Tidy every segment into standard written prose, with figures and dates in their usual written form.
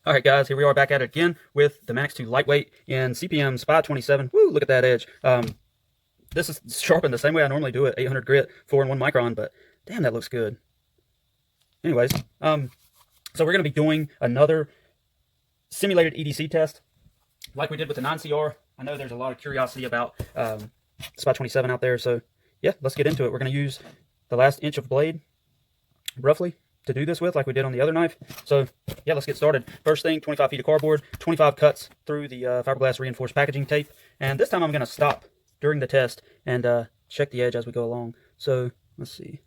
Alright guys, here we are back at it again with the MANIX 2 Lightweight in CPM-SPY27. Woo, look at that edge. This is sharpened the same way I normally do it, 800 grit, 4 and 1 micron, but damn, that looks good. Anyways, so we're going to be doing another simulated EDC test like we did with the 9CR. I know there's a lot of curiosity about SPY27 out there, so yeah, let's get into it. We're going to use the last inch of blade, roughly, to do this with, like we did on the other knife. So yeah, let's get started. First thing, 25 feet of cardboard, 25 cuts through the fiberglass reinforced packaging tape, and this time I'm going to stop during the test and check the edge as we go along. So let's see,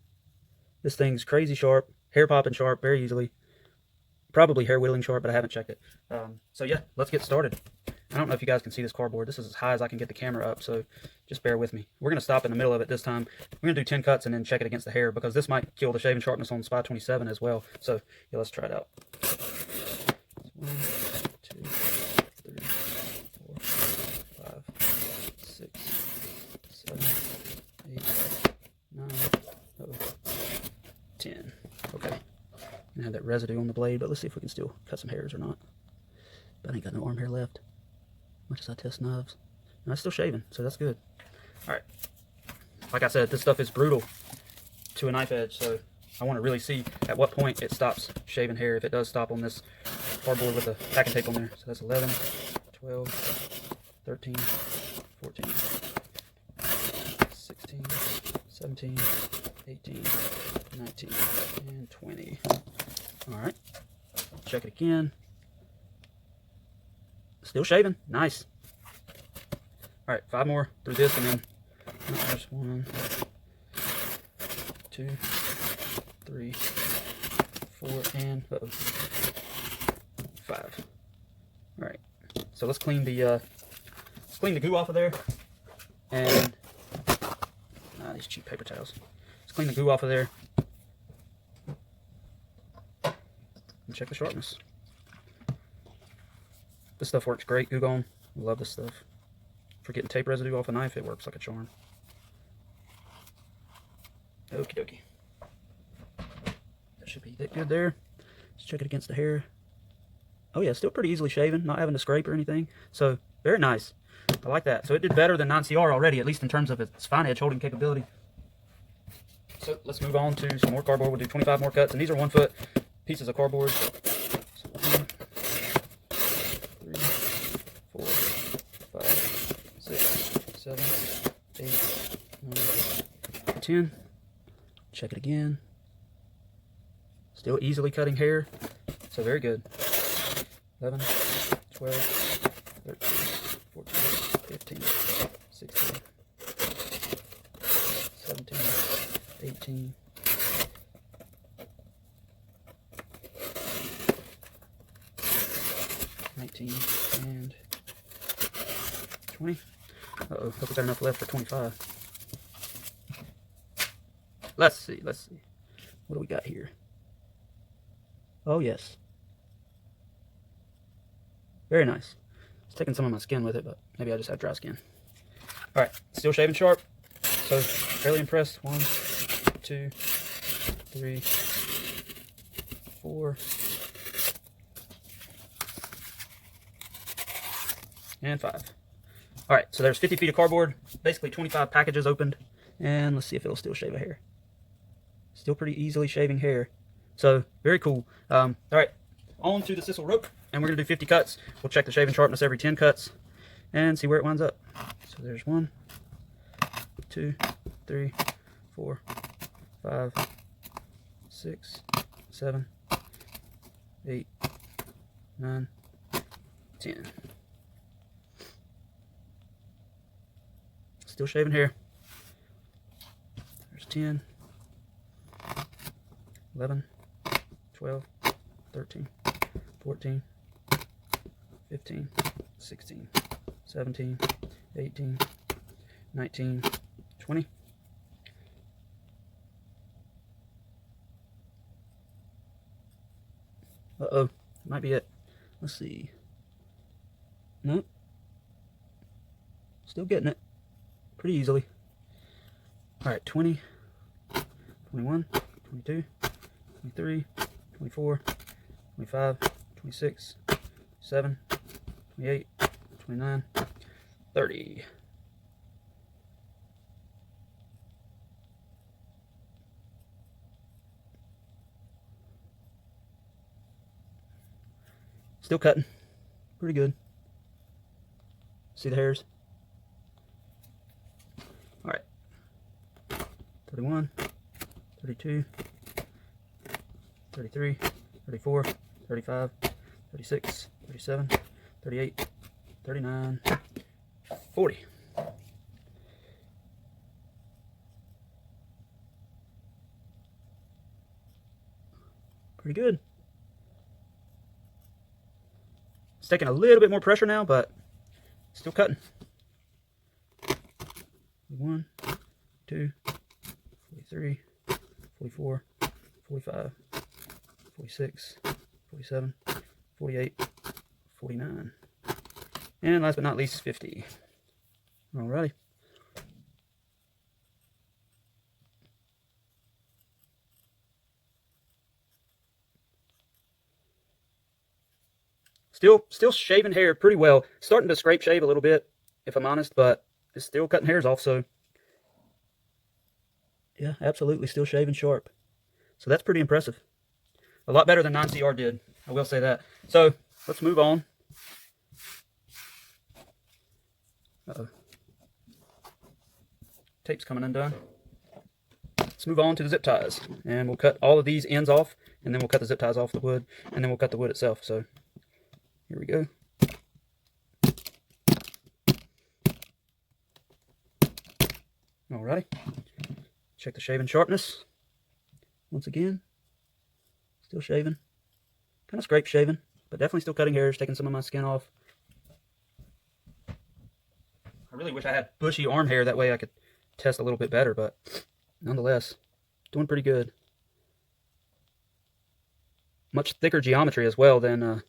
this thing's crazy sharp, hair popping sharp very easily, probably hair whittling sharp, but I haven't checked it. So yeah, let's get started. I don't know if you guys can see this cardboard. This is as high as I can get the camera up, so just bear with me. We're going to stop in the middle of it this time. We're going to do 10 cuts and then check it against the hair, because this might kill the shaving sharpness on SPY27 as well. So yeah, let's try it out. 1, 2, 3, 4, 5, 6, 7, 8, 9, 10. Okay. I have that residue on the blade, but let's see if we can still cut some hairs or not. But I ain't got no arm hair left. Much as I test knives. And I'm still shaving, so that's good. Alright. Like I said, this stuff is brutal to a knife edge, so I want to really see at what point it stops shaving hair, if it does stop on this cardboard with the packing tape on there. So that's 11, 12, 13, 14, 16, 17, 18, 19, and 20. Alright. Check it again. Still shaving. Nice. Alright, 5 more through this, and then there's 1, 2, 3, 4, and 5. Alright. So let's clean the goo off of there. And these cheap paper towels. Let's clean the goo off of there. And check the sharpness. This stuff works great, Goo Gone. I love this stuff. For getting tape residue off a knife, it works like a charm. Okie dokie. That should be that good there. Let's check it against the hair. Oh yeah, still pretty easily shaven, not having to scrape or anything. So, very nice. I like that. So it did better than 9CR already, at least in terms of its fine edge holding capability. So let's move on to some more cardboard. We'll do 25 more cuts, and these are 1 foot pieces of cardboard. So 1, 3, 4, 5, 6, 7, 8, 9, 10. Check it again. Still easily cutting hair, so very good. 11, 12, 13, 14, 15, 16, 17, 18, 19, and 20. Uh-oh, hope we got enough left for 25. Let's see. What do we got here? Oh, yes. Very nice. It's taking some of my skin with it, but maybe I just have dry skin. Alright, still shaving sharp. So, fairly impressed. 1, 2, 3, 4, and 5. Alright, so there's 50 feet of cardboard, basically 25 packages opened, and let's see if it'll still shave a hair. Still pretty easily shaving hair. So, very cool. Alright, on to the sisal rope, and we're going to do 50 cuts. We'll check the shaving sharpness every 10 cuts, and see where it winds up. So there's 1, 2, 3, 4, 5, 6, 7, 8, 9, 10. Still shaving hair. There's 10, 11, 12, 13, 14, 15, 16, 17, 18, 19, 20. Uh-oh, might be it. Let's see. Nope. Still getting it pretty easily. Alright, 20, 21, 22, 23, 24, 25, 26, 27, 28, 29, 30. Still cutting. Pretty good. See the hairs? All right. 31, 32, 33, 34, 35, 36, 37, 38, 39, 40. Pretty good. It's taking a little bit more pressure now, but still cutting. 1, 2, 43, 44, 45, 46, 47, 48, 49. And last but not least, 50. Alrighty. Still shaving hair pretty well. Starting to scrape shave a little bit, if I'm honest, but it's still cutting hairs off, so yeah, absolutely still shaving sharp. So that's pretty impressive. A lot better than 9CR did, I will say that. So let's move on. Uh-oh. Tape's coming undone. Let's move on to the zip ties, and we'll cut all of these ends off, and then we'll cut the zip ties off the wood, and then we'll cut the wood itself. So here we go. Alrighty. Check the shaving sharpness. Once again, still shaving. Kind of scrape shaving, but definitely still cutting hairs, taking some of my skin off. I really wish I had bushy arm hair, that way I could test a little bit better, but nonetheless, doing pretty good. Much thicker geometry as well than the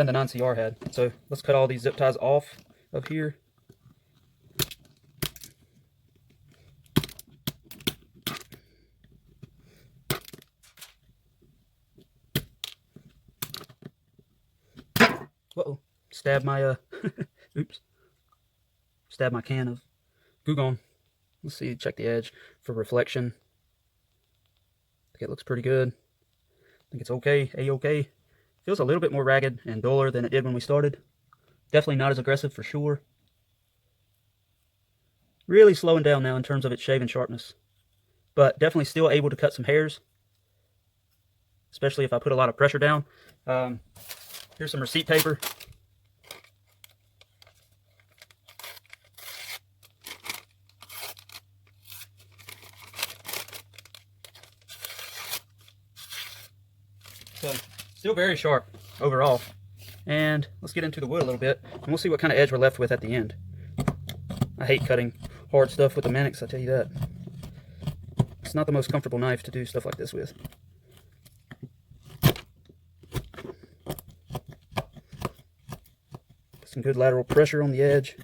9CR had. So let's cut all these zip ties off of here. Uh-oh, stabbed my, oops. Stabbed my can of Goo Gone. Let's see, check the edge for reflection. I think it looks pretty good. I think it's okay, A-okay. Feels a little bit more ragged and duller than it did when we started. Definitely not as aggressive for sure. Really slowing down now in terms of its shaving sharpness. But definitely still able to cut some hairs. Especially if I put a lot of pressure down. Here's some receipt paper. So, still very sharp overall. And let's get into the wood a little bit, and we'll see what kind of edge we're left with at the end. I hate cutting hard stuff with the MANIX, I tell you that. It's not the most comfortable knife to do stuff like this with. Some good lateral pressure on the edge.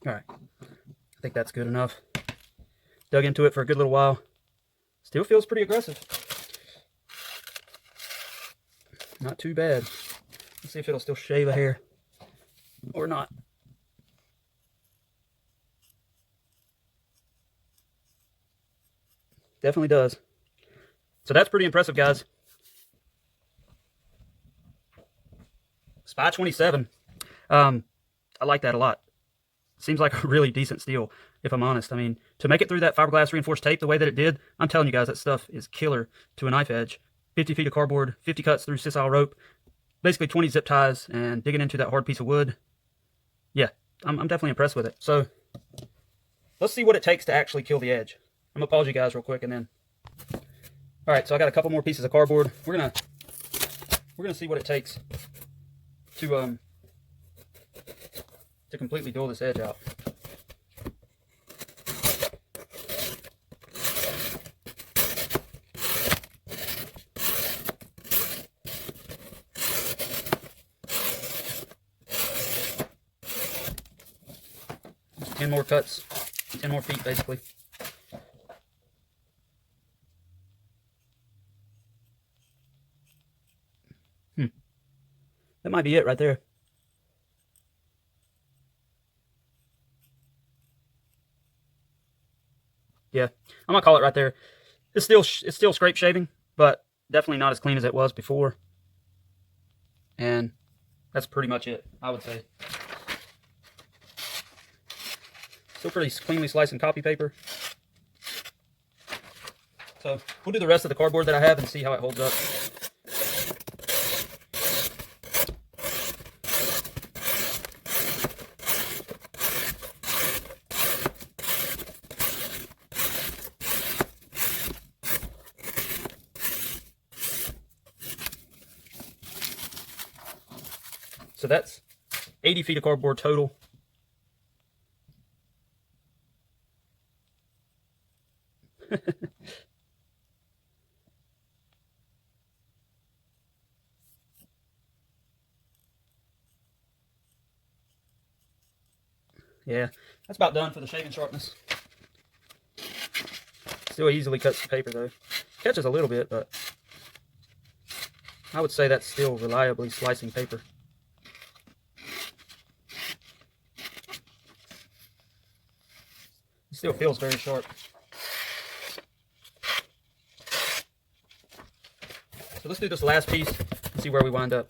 Alright, I think that's good enough. Dug into it for a good little while. Still feels pretty aggressive. Not too bad. Let's see if it'll still shave a hair or not. Definitely does. So that's pretty impressive, guys. SPY27. I like that a lot. Seems like a really decent steel, if I'm honest. I mean, to make it through that fiberglass reinforced tape the way that it did, I'm telling you guys, that stuff is killer to a knife edge. 50 feet of cardboard, 50 cuts through sisal rope, basically 20 zip ties, and digging into that hard piece of wood. Yeah, I'm definitely impressed with it. So, let's see what it takes to actually kill the edge. I'm going to pause you guys real quick and then... Alright, so I got a couple more pieces of cardboard. We're gonna see what it takes to completely dull this edge out. 10 more cuts, 10 more feet basically. That might be it right there. Yeah, I'm gonna call it right there. It's still scrape shaving, but definitely not as clean as it was before. And that's pretty much it, I would say. Still pretty cleanly sliced in copy paper. So we'll do the rest of the cardboard that I have and see how it holds up. So that's 80 feet of cardboard total. Yeah, that's about done for the shaving sharpness. Still easily cuts the paper though. Catches a little bit, but I would say that's still reliably slicing paper. It still feels very sharp. So let's do this last piece and see where we wind up.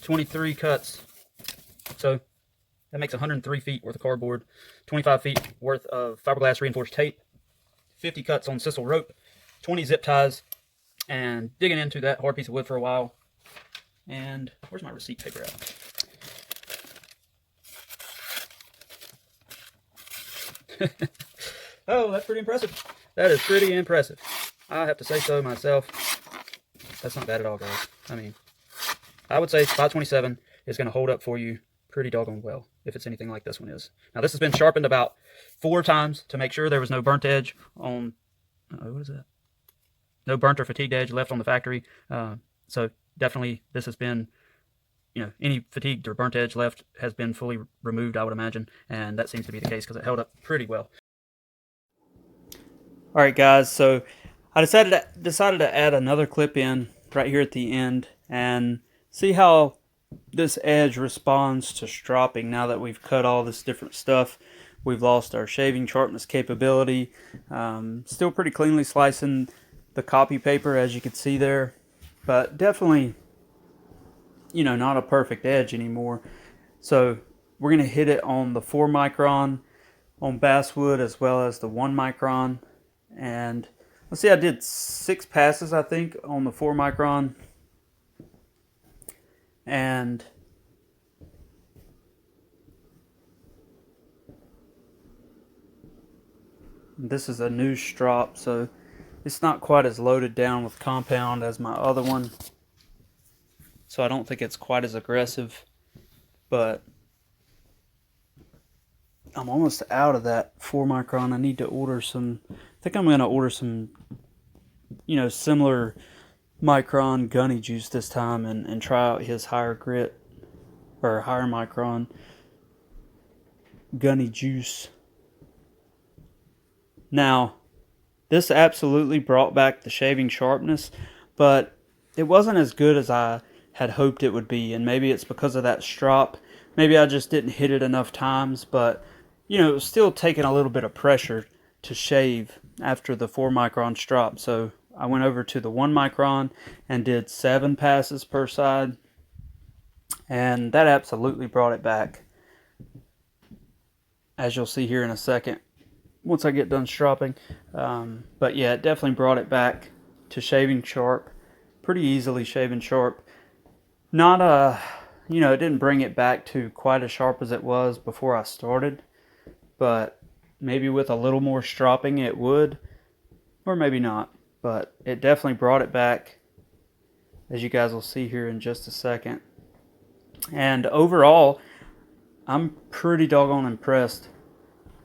$23 cuts. So that makes 103 feet worth of cardboard, 25 feet worth of fiberglass reinforced tape, 50 cuts on sisal rope, 20 zip ties, and digging into that hard piece of wood for a while. And where's my receipt paper at? Oh, that's pretty impressive. That is pretty impressive. I have to say so myself. That's not bad at all, guys. I mean, I would say SPY27 is going to hold up for you pretty doggone well, if it's anything like this one is. Now, this has been sharpened about 4 times to make sure there was no burnt edge on, what is that? No burnt or fatigued edge left on the factory. So definitely this has been, any fatigued or burnt edge left has been fully removed, I would imagine. And that seems to be the case because it held up pretty well. All right, guys, so I decided to add another clip in right here at the end and see how this edge responds to stropping now that we've cut all this different stuff. We've lost our shaving sharpness capability. Still pretty cleanly slicing the copy paper, as you can see there, but definitely, not a perfect edge anymore. So we're going to hit it on the 4 micron on basswood as well as the 1 micron. And let's see, I did 6 passes, I think, on the 4 micron. And this is a new strop, so it's not quite as loaded down with compound as my other one. So I don't think it's quite as aggressive, but I'm almost out of that 4 micron. I need to order some, I think I'm going to order some, similar micron gunny juice this time and try out his higher grit or higher micron gunny juice. Now, this absolutely brought back the shaving sharpness, but it wasn't as good as I had hoped it would be, and maybe it's because of that strop. Maybe I just didn't hit it enough times, but it was still taking a little bit of pressure to shave after the 4 micron strop. So I went over to the 1 micron and did 7 passes per side, and that absolutely brought it back, as you'll see here in a second once I get done stropping. But yeah, it definitely brought it back to shaving sharp, pretty easily shaving sharp. Not it didn't bring it back to quite as sharp as it was before I started, but maybe with a little more stropping it would. or maybe not, but it definitely brought it back, as you guys will see here in just a second. And overall, I'm pretty doggone impressed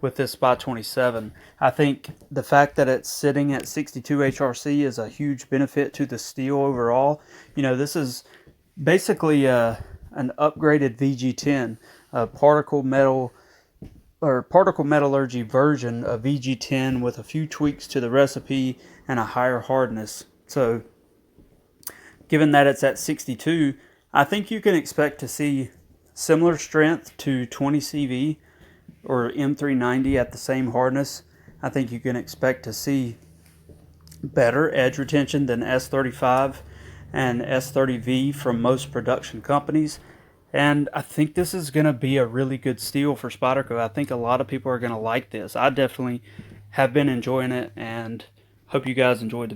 with this SPY27. I think the fact that it's sitting at 62 HRC is a huge benefit to the steel overall. You know, this is basically an upgraded VG10, a particle metallurgy version of VG10 with a few tweaks to the recipe and a higher hardness. So given that it's at 62, I think you can expect to see similar strength to 20CV or M390 at the same hardness. I think you can expect to see better edge retention than S35 and S30V from most production companies. And I think this is going to be a really good steel for Spyderco. I think a lot of people are going to like this. I definitely have been enjoying it, and hope you guys enjoyed the video.